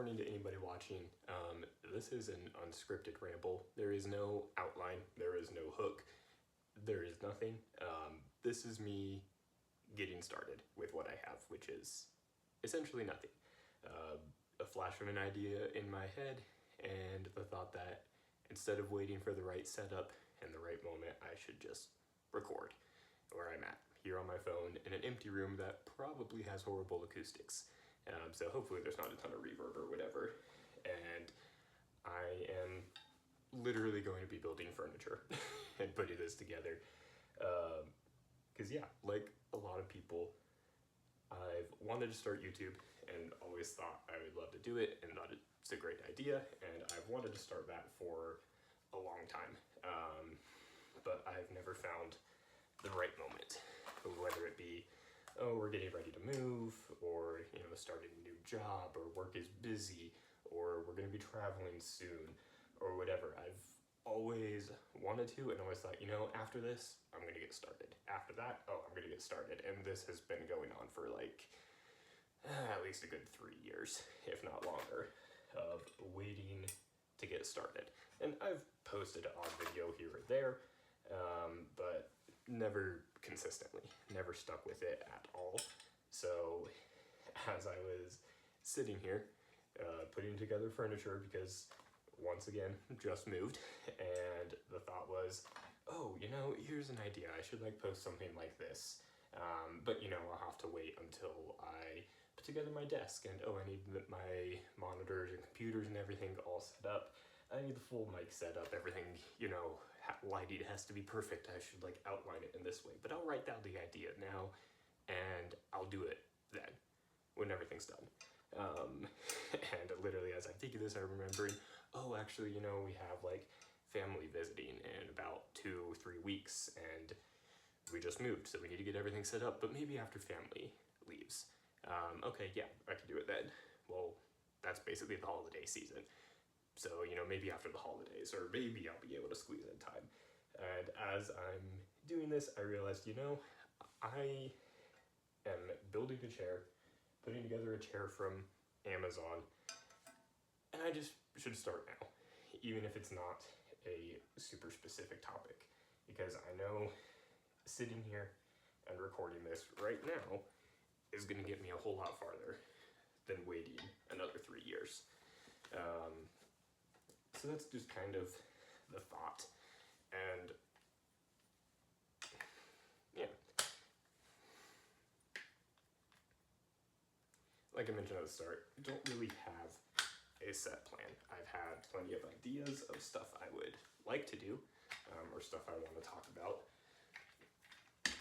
warning to anybody watching, this is an unscripted ramble. There is no outline, there is no hook, there is nothing. This is me getting started with what I have, which is essentially nothing. A flash of an idea in my head, and the thought that instead of waiting for the right setup and the right moment, I should just record where I'm at, here on my phone in an empty room that probably has horrible acoustics. So hopefully there's not a ton of reverb or whatever. And I am literally going to be building furniture and putting this together. Because yeah, like a lot of people, I've wanted to start YouTube and always thought I would love to do it and thought it's a great idea. And I've wanted to start that for a long time. But I've never found the right moment, whether it be, oh, we're getting ready to move, or, you know, starting a new job, or work is busy, or we're going to be traveling soon, or whatever. I've always wanted to, and always thought, you know, after this, I'm going to get started. After that, oh, I'm going to get started. And this has been going on for like at least a good 3 years, if not longer, of waiting to get started. And I've posted an odd video here or there, but never consistently, never stuck with it at all. So as I was sitting here putting together furniture, because once again just moved, and the thought was, oh, you know, here's an idea, I should like post something like this, but you know, I'll have to wait until I put together my desk, and oh, I need my monitors and computers and everything all set up. I need the full mic set up, everything, you know, lighting has to be perfect. I should like outline it in this way, but I'll write down the idea now and I'll do it then when everything's done. And literally as I'm thinking this, I'm remembering, oh, actually, you know, we have like family visiting in about 2-3 weeks, and we just moved, so we need to get everything set up, but maybe after family leaves. Okay, yeah, I can do it then. Well, that's basically the holiday season. So, you know, maybe after the holidays, or maybe I'll be able to squeeze in time. And as I'm doing this, I realized, you know, I am building a chair, putting together a chair from Amazon, and I just should start now, even if it's not a super specific topic, because I know sitting here and recording this right now is going to get me a whole lot farther than waiting another 3 years. So that's just kind of the thought, and yeah, like I mentioned at the start, I don't really have a set plan. I've had plenty of ideas of stuff I would like to do, or stuff I want to talk about.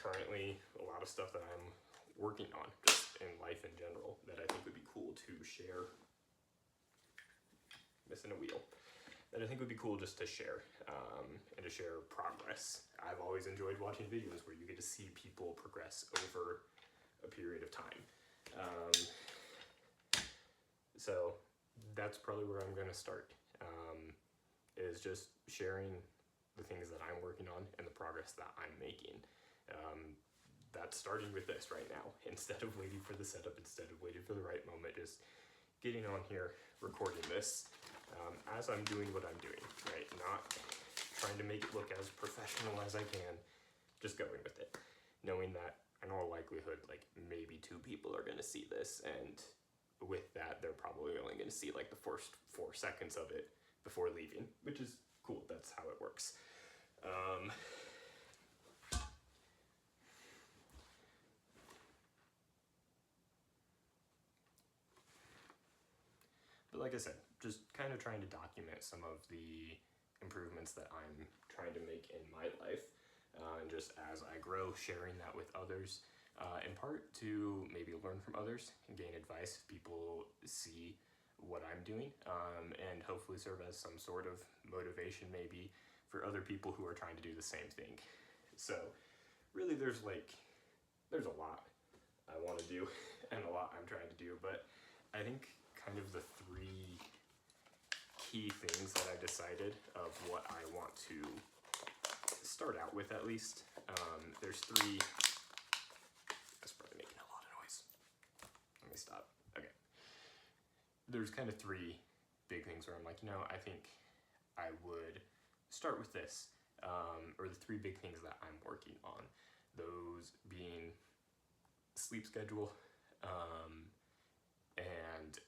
Currently, a lot of stuff that I'm working on, just in life in general, that I think would be cool to share. Missing a wheel. That I think would be cool just to share, and to share progress. I've always enjoyed watching videos where you get to see people progress over a period of time. So that's probably where I'm going to start, is just sharing the things that I'm working on and the progress that I'm making. That's starting with this right now, instead of waiting for the setup, instead of waiting for the right moment, just getting on here, recording this, as I'm doing what I'm doing, right? Not trying to make it look as professional as I can, just going with it. Knowing that in all likelihood, like maybe 2 people are gonna see this, and with that, they're probably only gonna see like the first 4 seconds of it before leaving, which is cool, that's how it works. But like I said, just kind of trying to document some of the improvements that I'm trying to make in my life, and just as I grow, sharing that with others, in part to maybe learn from others and gain advice if people see what I'm doing, and hopefully serve as some sort of motivation maybe for other people who are trying to do the same thing. So really there's a lot I want to do and a lot I'm trying to do, but I think kind of the 3 key things that I decided of what I want to start out with, at least. There's 3, that's probably making a lot of noise. Let me stop. Okay. there's kind of three big things where I'm like, I think I would start with this, or the three big things that I'm working on. Those being sleep schedule, and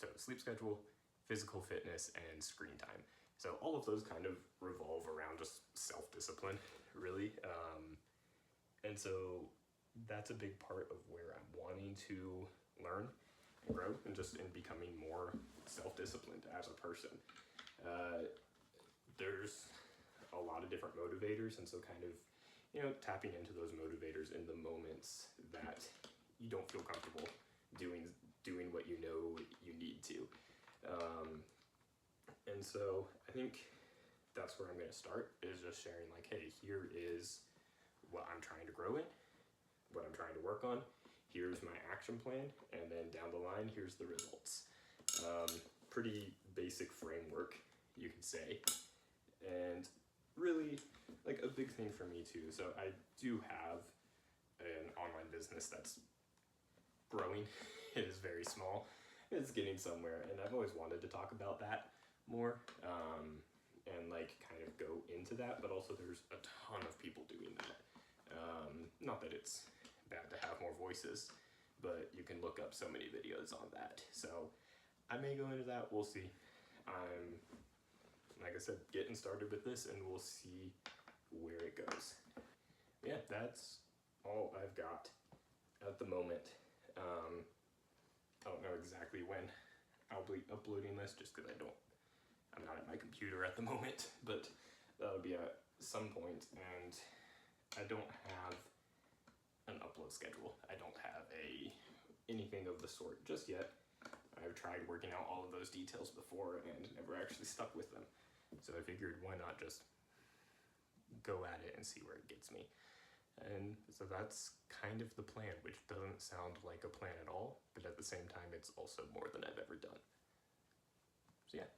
so sleep schedule, physical fitness, and screen time. So all of those kind of revolve around just self-discipline, really. And so that's a big part of where I'm wanting to learn and grow, and just in becoming more self-disciplined as a person. There's a lot of different motivators, and so kind of, tapping into those motivators in the moments that you don't feel comfortable doing what you need to. And so I think that's where I'm going to start, is just sharing like, hey, here is what I'm trying to grow in, what I'm trying to work on. Here's my action plan, and then down the line, here's the results. Pretty basic framework, you could say. And really, like, a big thing for me too. So I do have an online business that's growing. It is very small. It's getting somewhere, and I've always wanted to talk about that more, and like kind of go into that, but also there's a ton of people doing that. Not that it's bad to have more voices, but you can look up so many videos on that. So I may go into that, we'll see. I'm, like I said, getting started with this, and we'll see where it goes. Yeah, that's all I've got at the moment. I don't know exactly when I'll be uploading this, just because I'm not at my computer at the moment, but that'll be at some point, and I don't have an upload schedule. I don't have anything of the sort just yet. I've tried working out all of those details before and never actually stuck with them. So I figured, why not just go at it and see where it gets me. And so that's kind of the plan, which doesn't sound like a plan at all, but at the same time, it's also more than I've ever done. So yeah.